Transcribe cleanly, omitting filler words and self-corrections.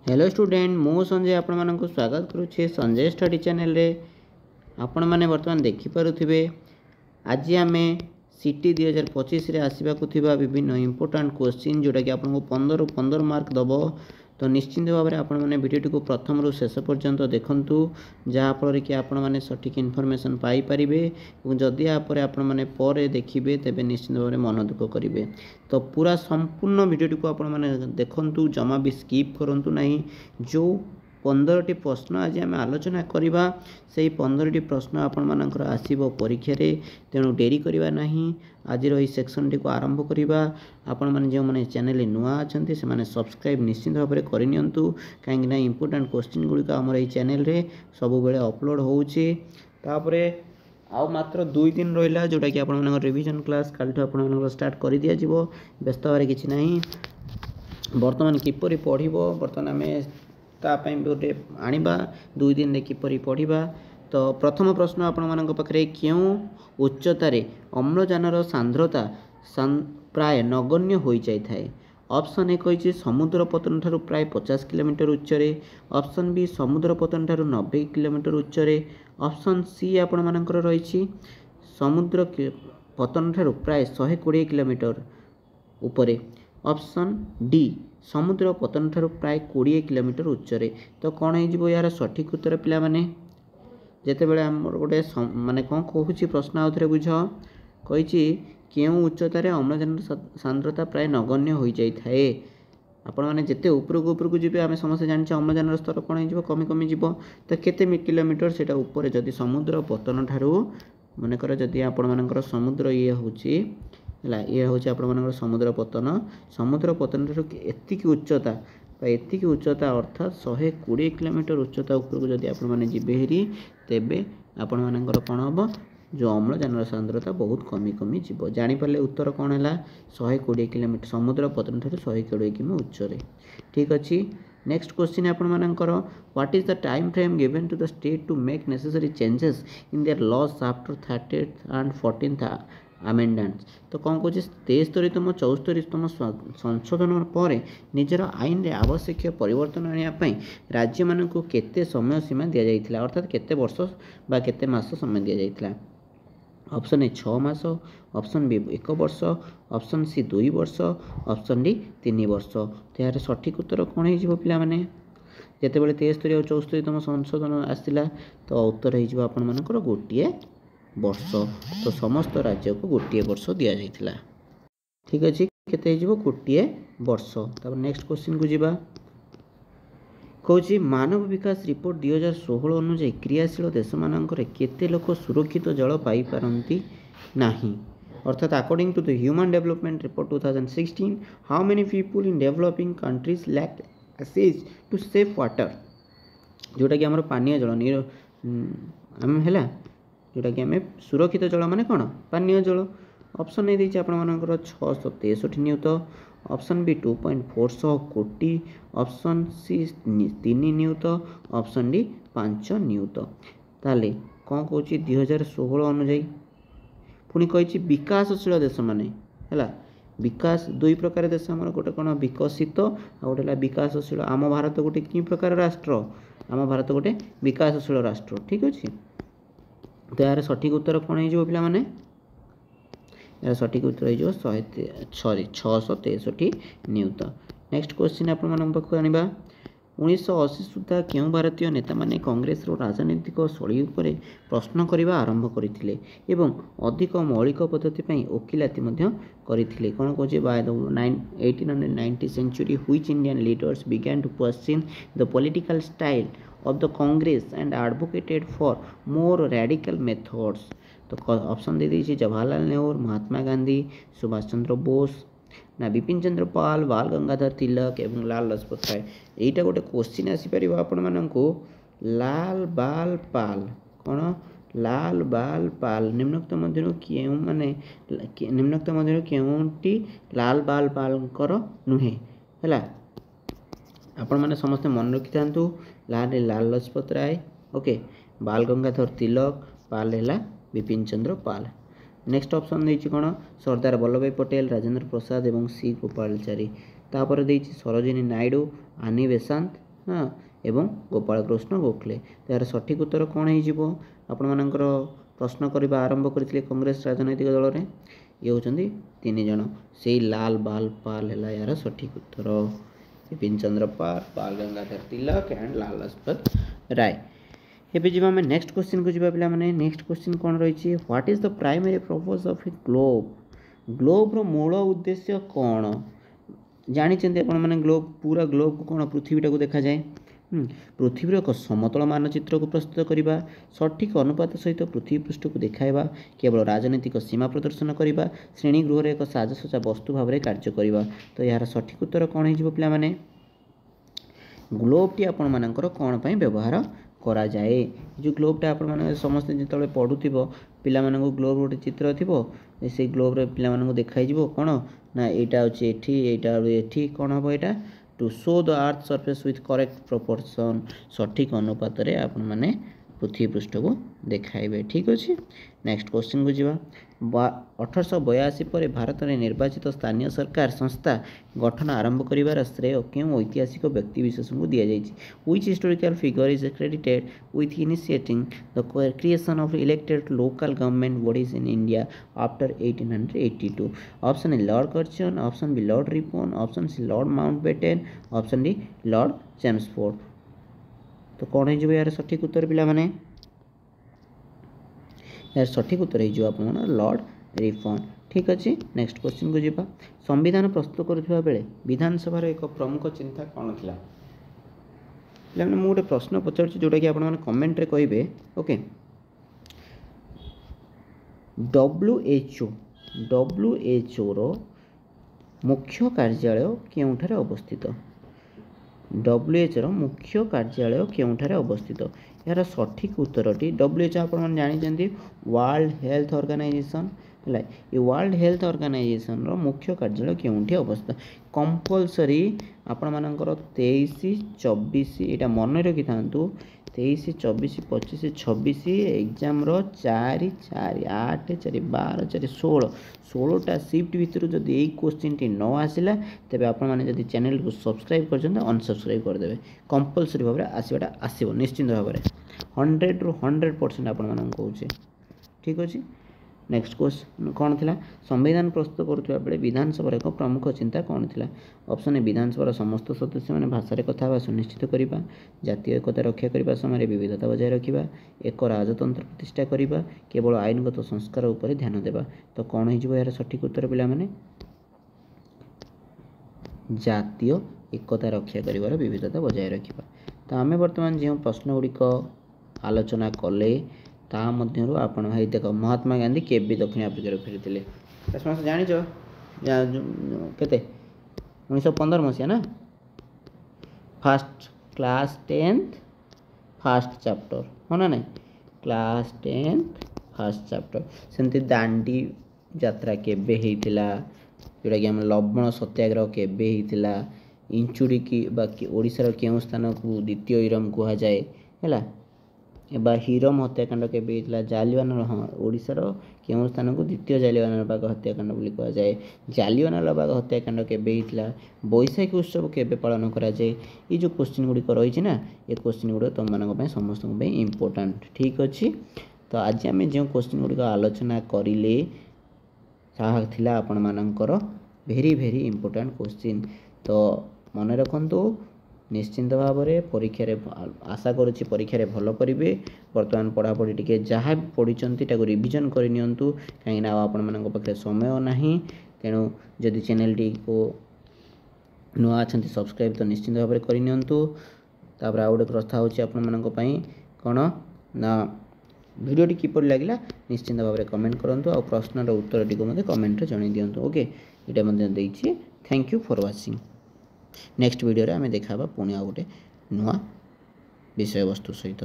Hello student मु संजय आपण मानक स्वागत करुचे संजय स्टडी चैनल रे। आपण माने वर्तमान देखि पारुथिबे आज आमे सीटी 2025 रे आसीबाकु थिबा विभिन्न इंपोर्टेंट क्वेश्चन जोटा कि आपन को 15 रु 15 मार्क दबो। तो निश्चित भाव में आपण मैंने वीडियो को प्रथम रु शेष पर्यंत देखंतु जहाँफल कि आपण मैंने सठिक इनफॉरमेशन पाई परिबे और जदि यापर आपण मैंने पर देखिबे तेबे निश्चित भाव में मन दुख करिवे। तो पूरा संपूर्ण वीडियो को आपण मैंने देखंतु जमा भी स्किप करंतु नहीं। जो 15टी प्रश्न आज आम आलोचना करवा से 15टी प्रश्न आपण मानकर आसीबो परीक्षा रे। तेणु डेरी करवा नहीं आज रही सेक्शन टी को आरंभ करवा। आपण माने जो माने चैनल नुआ अछंती से माने सब्सक्राइब निश्चित भाव में करनियंतु काहेकि ना इंपोर्टेंट क्वेश्चन गुड़िक आमर ये चैनल रे सब बेले अपलोड होउची। तापरे आउ मात्र 2 दिन रहिला जोटा कि आपण मानकर रिवीजन क्लास काल आपण मानकर स्टार्ट कर दिया जिवो। व्यस्त होबार किछि नहीं। वर्तमान किपरि पढ़िबो वर्तमान आमे तापाई गोटे आनिबा 2 दिन किपरि पढ़िबा। तो प्रथम प्रश्न आपण मानक पाखरे क्यों उच्चतार अम्लजानर सांद्रता प्राय नगण्य हो जाए। ऑप्शन ए कही समुद्र पतन ठारू प्राय 50 किलोमीटर उच्चरे। ऑप्शन बी समुद्र पतन ठारू 90 किलोमीटर उच्चरे। ऑप्शन सी आपण मानकर रही समुद्र पतन ठारू प्राय 120 किलोमीटर उपरे। ऑप्शन डी समुद्र पतन ठारू प्राय 20 किलोमीटर उच्चरे। तो कौन हो यार सठिक उत्तर पिला माने जेते बेले हमर गोटे माने कौन कहूँ प्रश्न आउ थे बुझ कही क्यों उच्चतार अम्लजान सांद्रता प्राय नगण्य हो जाए। आपण मैंने जिते उपरकू जी आम समस्त जाने अम्लजान स्तर कौन हो कमी कमी जीव। तो केते किलोमीटर से ऊपर जदि समुद्र पतन ठारू मनकर जदि आपण मानकर समुद्र ये हूँ ये हूँ आप समुद्र पतन ठारू एतिकी उच्चता एतिकी उच्चता अर्थात 120 किलोमीटर उच्चता उपरकू जदि आपण माने जीवे हेरी तेबे आपण मानकर कौन हम जो अम्लजान सांद्रता बहुत कमी कमी जीव। जानीपारे उत्तर कौन है 120 किलोमीटर समुद्र पतन ठारू 120 किमी उच्चरे। ठीक अच्छे। नेक्स्ट क्वेश्चन आपण मानकर what is the time frame given to the state to make necessary changes in their laws after 30th and 14th amendments. तो कौन कहे 73तम 74तम संशोधन पर निजर आईन रे आवश्यक परिवर्तन आने राज्य मान को केते समय सीमा दि जाइथिला अर्थात केते वर्ष बा केते मास समय दि जाइथिला। ऑप्शन ए 6 मास। ऑप्शन बी 1 वर्ष। ऑप्शन सी 2 वर्ष। ऑप्शन डी 3 वर्ष। तो यार सठिक उत्तर कौन हो पिला माने जेते बेले 73 और 74तम संशोधन आसला तो उत्तर हो आपण मानकर गोटे वर्ष। तो समस्त राज्य को गोटे वर्ष दि जाइथिला। ठीक अच्छे केते हो गोटे वर्ष। तब नेक्स्ट क्वेश्चन को जीवा कहूँ मानव विकास रिपोर्ट 2016 अनुसार क्रियाशील देश मानकर केते लोक सुरक्षित जल पाई पारंती नहीं। अर्थात according to the human development report 2016 how many people in developing countries lack access to safe water जोटा कि आम पानीय जल आम है जोटा कि आम सुरक्षित जल माने कौन पानीय जल। ऑप्शन ए देखिए आपंकर 663 नियुत। ऑप्शन बी 2.4 कोटी। ऑप्शन सी 3 नियुत। ऑप्शन डी 5 नियुत। ताले कौन कहूँ 2016 अनुजाई पुणी कही विकासशील देश माने है विकास 2 प्रकार देश आम गोटे कौन विकसित गोटे है विकासशील। आम भारत गोटे कि प्रकार राष्ट्र आम भारत गोटे विकासशील राष्ट्र। ठीक अच्छे। तो यार सठिक उत्तर कौन हो पिला माने यार सठिक उत्तर हो 663 नियुत। नेक्स्ट क्वेश्चन आप आनिबा 1980 सुधा क्यों भारतीय नेता माने कांग्रेस राजनीतिक शैली उपर प्रश्न करने आरंभ करथिले एवं अधिक मौलिक पद्धति पई वकिलाती मध्य करथिले। कौन कहे by the 1890 century which Indian leaders began to question the political style of the Congress and advocated for more radical methods। तो ऑप्शन दे दीजिए जवाहरलाल नेहरू, महात्मा गांधी, सुभाष चंद्र बोस ना विपिन चंद्र पाल, बाल गंगाधर तिलक एवं लाल लजपत राय। यहीटा गोटे क्वेश्चन आसीपर आपण मानू लाल बाल पाल कौन लाल बाल पाल निम्नोक्त मध्य क्यों माने निम्नोक्त मध्य क्योंटी लाल बाल पाल नुहे है आपण मैंने समस्ते मन रखी था लाल लाल लजपत राय ओके बाल गंगाधर तिलक पाल है विपिन चंद्र पाल। नेक्स्ट ऑप्शन देखिए कौन सरदार वल्लभ भाई पटेल, राजेंद्र प्रसाद एवं सी गोपालाचारी। तापर देछि सरोजिनी नायडू, आनी बेसांत हाँ एवं गोपाल कृष्ण गोखले। तो यार सठिक उत्तर कौन हो आपणमानଙ୍କର प्रश्न करने आरंभ करते कांग्रेस राजनैतिक दल में ये होती 3 जन से लाल बाल पाल है यार सठिक उत्तर बिपिन चंद्र पाल, बाल गंगाधर तिलक एंड लाला लाजपत राय। एबे जी आम नेक्स्ट क्वेश्चन को जी पे नेक्स्ट क्वेश्चन कौन रही what is the primary purpose of a globe. Globe रो मूल उद्देश्य कौन जानते आपण मैंने ग्लोब पूरा ग्लोब को कौन पृथ्वीटा को देखा जाए पृथ्वीर एक समतल मानचित्र को प्रस्तुत करने सठिक अनुपात सहित पृथ्वी पृष्ठ को देखाइबा केवल राजनीतिक सीमा प्रदर्शन करने श्रेणीगृह एक साजसज्जा वस्तु भाव में कार्य करने। तो यार सठिक उत्तर कौन हो पाने ग्लोबटी आपण मानकर कौन पर व्यवहार करा जाए जो ग्लोबटा आपण माने समस्त जिते पढ़ुव पिला मानक ग्लोब गोटे चित्र थी से ग्लोब रे पिला मानक देखाई कौन ना यहाँ हूँ ये कौन हम यहाँ to show the earth surface with correct proportion सठिक अनुपात आपण माने पृथ्वी पृष्ठ को देखाइबे। ठीक अच्छे नेक्स्ट क्वेश्चन को जीवा 1882 पर भारत में निर्वाचित स्थानीय सरकार संस्था गठन आरंभ करिवार श्रेय क्यों ऐतिहासिक व्यक्ति विशेष को दि जाइए which historical figure is credited with initiating the creation of elected local government bodies in India after 1882। Option A Lord Curzon, option B Lord Ripon, option C Lord Mountbatten, option D Lord Chelmsford. तो कौन हो यार सठिक उत्तर पिला माने यार सठिक उत्तर हो आप लॉर्ड रिपन। ठीक अच्छे नेक्स्ट क्वेश्चन को जीवा संविधान प्रस्तुत करुवा बेले विधानसभा एक प्रमुख चिंता कौन थी पे मुझे गोटे प्रश्न पचार जोटा कि आपने कमेंट रे कहे ओके WHO रो मुख्य कार्यालय केउठारे अवस्थित WHO मुख्य कार्यालय केउठारे अवस्थित यार सठिक उत्तरटी WHO आप जानते वर्ल्ड हेल्थ ऑर्गेनाइजेशन है ये वर्ल्ड हेल्थ ऑर्गेनाइजेशन रो मुख्य कार्यालय केउठी अवस्थित कंपलसरी आपण मानकर 23-24 यहाँ मन रखी था 23-24-25-26 एग्जाम 4-4-8-4-12-4-16 शिफ्ट भितर जब यही क्वेश्चन टी न आसला तेज आप चैनल को सब्सक्राइब कर अनसब्सक्राइब करदे कंपलसरी भाव में आसवाटा आसो निश्चिंत भाव में 100 ରୁ 100% आपण कहूँ। ठीक अच्छे नेक्स्ट क्वेश्चन कौन थी संविधान प्रस्तुत करुवा बेले विधानसभा एक प्रमुख चिंता कौन थी ऑप्शन ए विधानसभा समस्त सदस्य मैंने भाषा कथा सुनिश्चित करने जातीय एकता रक्षा करने समय विविधता बजाय रखा एक राजतंत्र प्रतिष्ठा करने केवल आईनगत संस्कार उपर ध्यान देवा। तो कौन हो यार सठिक उत्तर पिला माने जातीय एकता रक्षा कर विविधता बजाय रखा। तो आम बर्तमान जो प्रश्न गुड़िक आलोचना कले ता मध्यरु आपण भाई देख महात्मा गांधी केबे दक्षिण आफ्रिका फेरी जानी केते 1915 मसीहा ना fast class 10th fast chapter हाँ ना नहीं क्लास 10th फास्ट चैप्टर सेमती दांडी यात्रा केबे हेइतिला जोटा कि हम लवण सत्याग्रह केबे हेइतिला इंचुड़ी की बाकी ओडिशार केउं स्थान को द्वितीय इरम कहा जाए है हिरम हत्याकांड केबे हेइतिला जालियानवाला हाँ ओडिशार केउं स्थान को द्वितीय जालियानवाला बाग हत्याकांड बोली कहा जाए जालियानवाला बाग हत्याकांड केबे हेइतिला बैशाखी उत्सव केबे पालन करा जाए ये जो क्वेश्चन गुड़िक रही ना ये क्वेश्चन गुड़ तुम मानक समस्त इम्पोर्टाट। ठीक अच्छे तो आज आम जो क्वेश्चन गुड़िक आलोचना करें ताहा आपण मानकर भेरी भेरी इम्पोर्टाट क्वेश्चन। तो मन रखु निश्चिंत भाव में परीक्षा आशा करुच्ची परीक्षा भल करेंगे बर्तमान पढ़ापढ़ी टी जहाँ भी पढ़ी रिविजन करनी कहीं आपण मान पाखे समय ना तेणु जदि चैनल टी को नुआ अच्छा सब्सक्राइब तो निश्चिंत भाव में करनी तापर आउ गोटे प्रस्ताव होची आपण मानक पई कोन ना वीडियो टी किपर लगिला निश्चिंत भाव में कमेंट करंतु आ प्रश्नर उत्तर टी को मते कमेंट रे जणाई दियंतु। ओके एटा मते देइछि thank you for watching. Next video रे आमे देखाबा पुणी आ गोटे नुआ विषय वस्तु सहित।